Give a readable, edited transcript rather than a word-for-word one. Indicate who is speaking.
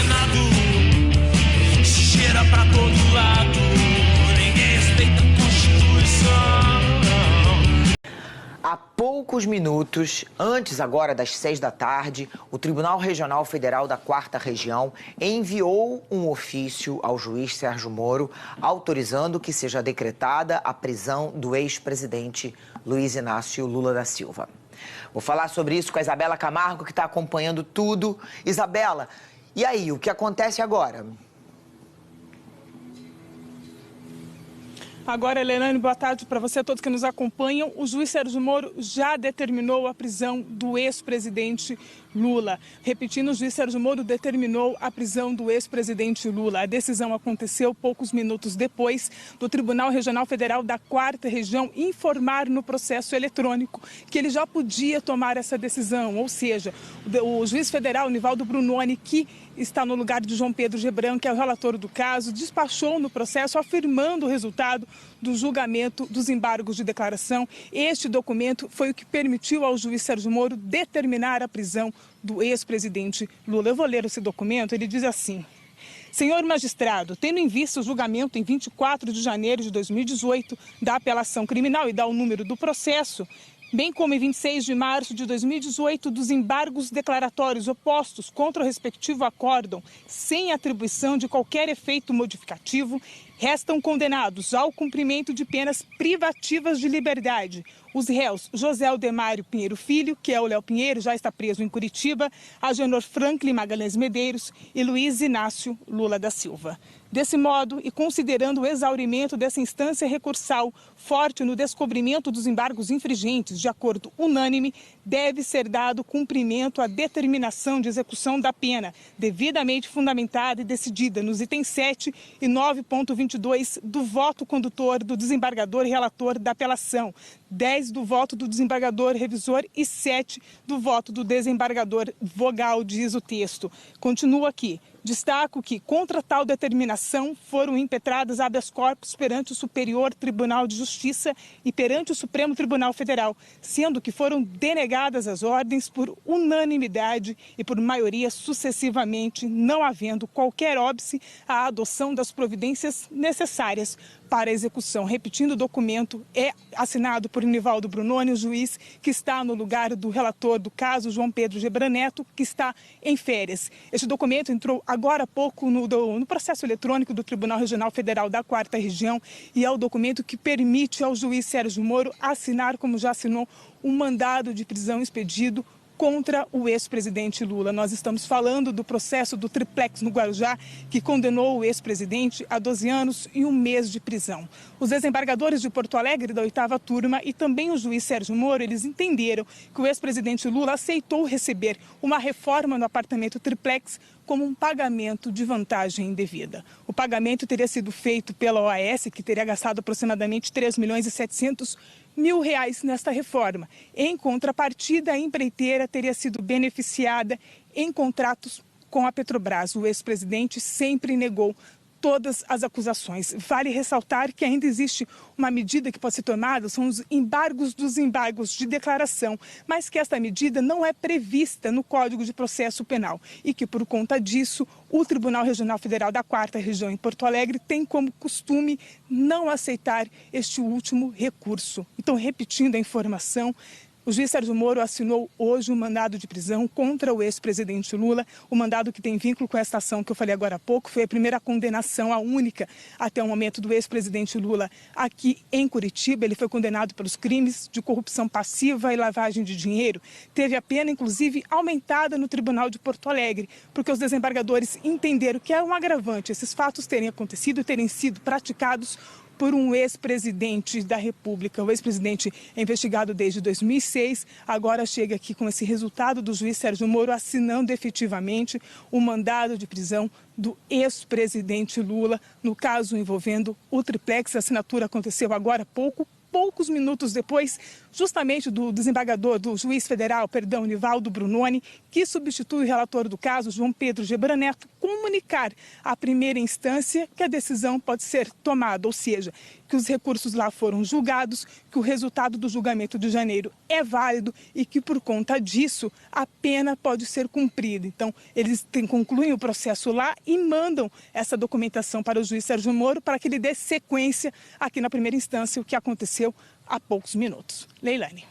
Speaker 1: Senado cheira pra todo lado, ninguém respeita a Constituição.
Speaker 2: Há poucos minutos, antes agora das 6 da tarde, o Tribunal Regional Federal da 4ª Região enviou um ofício ao juiz Sérgio Moro autorizando que seja decretada a prisão do ex-presidente Luiz Inácio Lula da Silva. Vou falar sobre isso com a Isabela Camargo, que está acompanhando tudo. Isabela, e aí, o que acontece agora?
Speaker 3: Agora, Helene, boa tarde para você, a todos que nos acompanham. O juiz Sérgio Moro já determinou a prisão do ex-presidente Lula. Repetindo, o juiz Sérgio Moro determinou a prisão do ex-presidente Lula. A decisão aconteceu poucos minutos depois do Tribunal Regional Federal da 4ª Região informar no processo eletrônico que ele já podia tomar essa decisão. Ou seja, o juiz federal, Nivaldo Brunoni, que está no lugar de João Pedro Gebran, que é o relator do caso, despachou no processo afirmando o resultado do julgamento dos embargos de declaração. Este documento foi o que permitiu ao juiz Sérgio Moro determinar a prisão do ex-presidente Lula. Eu vou ler esse documento, ele diz assim: senhor magistrado, tendo em vista o julgamento em 24 de janeiro de 2018 da apelação criminal e dá o número do processo, bem como em 26 de março de 2018 dos embargos declaratórios opostos contra o respectivo acórdão, sem atribuição de qualquer efeito modificativo, restam condenados ao cumprimento de penas privativas de liberdade os réus José Aldemário Pinheiro Filho, que é o Léo Pinheiro, já está preso em Curitiba, Agenor Franklin Magalhães Medeiros e Luiz Inácio Lula da Silva. Desse modo, e considerando o exaurimento dessa instância recursal forte no descobrimento dos embargos infringentes, de acordo unânime, deve ser dado cumprimento à determinação de execução da pena, devidamente fundamentada e decidida nos itens 7 e 9.22 do voto condutor do desembargador e relator da apelação, 10 do voto do desembargador revisor e 7 do voto do desembargador vogal, diz o texto. Continua aqui. Destaco que, contra tal determinação, foram impetradas habeas corpus perante o Superior Tribunal de Justiça e perante o Supremo Tribunal Federal, sendo que foram denegadas as ordens por unanimidade e por maioria sucessivamente, não havendo qualquer óbice à adoção das providências necessárias para a execução. Repetindo, o documento é assinado por Nivaldo Brunoni, o juiz que está no lugar do relator do caso, João Pedro Gebran Neto, que está em férias. Este documento entrou agora há pouco no processo eletrônico do Tribunal Regional Federal da 4ª Região e é o documento que permite ao juiz Sérgio Moro assinar, como já assinou, um mandado de prisão expedido contra o ex-presidente Lula. Nós estamos falando do processo do Triplex no Guarujá, que condenou o ex-presidente a 12 anos e 1 mês de prisão. Os desembargadores de Porto Alegre, da 8ª turma, e também o juiz Sérgio Moro, eles entenderam que o ex-presidente Lula aceitou receber uma reforma no apartamento Triplex como um pagamento de vantagem indevida. O pagamento teria sido feito pela OAS, que teria gastado aproximadamente R$3.700.000 nesta reforma. Em contrapartida, a empreiteira teria sido beneficiada em contratos com a Petrobras. O ex-presidente sempre negou todas as acusações. Vale ressaltar que ainda existe uma medida que pode ser tomada, são os embargos dos embargos de declaração, mas que esta medida não é prevista no Código de Processo Penal e que, por conta disso, o Tribunal Regional Federal da 4ª Região em Porto Alegre tem como costume não aceitar este último recurso. Então, repetindo a informação, o juiz Sérgio Moro assinou hoje um mandado de prisão contra o ex-presidente Lula. O mandado que tem vínculo com esta ação que eu falei agora há pouco foi a primeira condenação, a única até o momento, do ex-presidente Lula aqui em Curitiba. Ele foi condenado pelos crimes de corrupção passiva e lavagem de dinheiro. Teve a pena, inclusive, aumentada no Tribunal de Porto Alegre, porque os desembargadores entenderam que era um agravante esses fatos terem acontecido e terem sido praticados por um ex-presidente da República. O ex-presidente é investigado desde 2006, agora chega aqui com esse resultado do juiz Sérgio Moro assinando efetivamente o mandado de prisão do ex-presidente Lula, no caso envolvendo o Triplex. A assinatura aconteceu agora há poucos minutos depois justamente do juiz federal, Nivaldo Brunoni, que substitui o relator do caso, João Pedro Gebran Neto, comunicar à primeira instância que a decisão pode ser tomada, ou seja, que os recursos lá foram julgados, que o resultado do julgamento de janeiro é válido e que, por conta disso, a pena pode ser cumprida. Então, eles concluem o processo lá e mandam essa documentação para o juiz Sérgio Moro para que ele dê sequência aqui na primeira instância, o que aconteceu há poucos minutos. Leilane.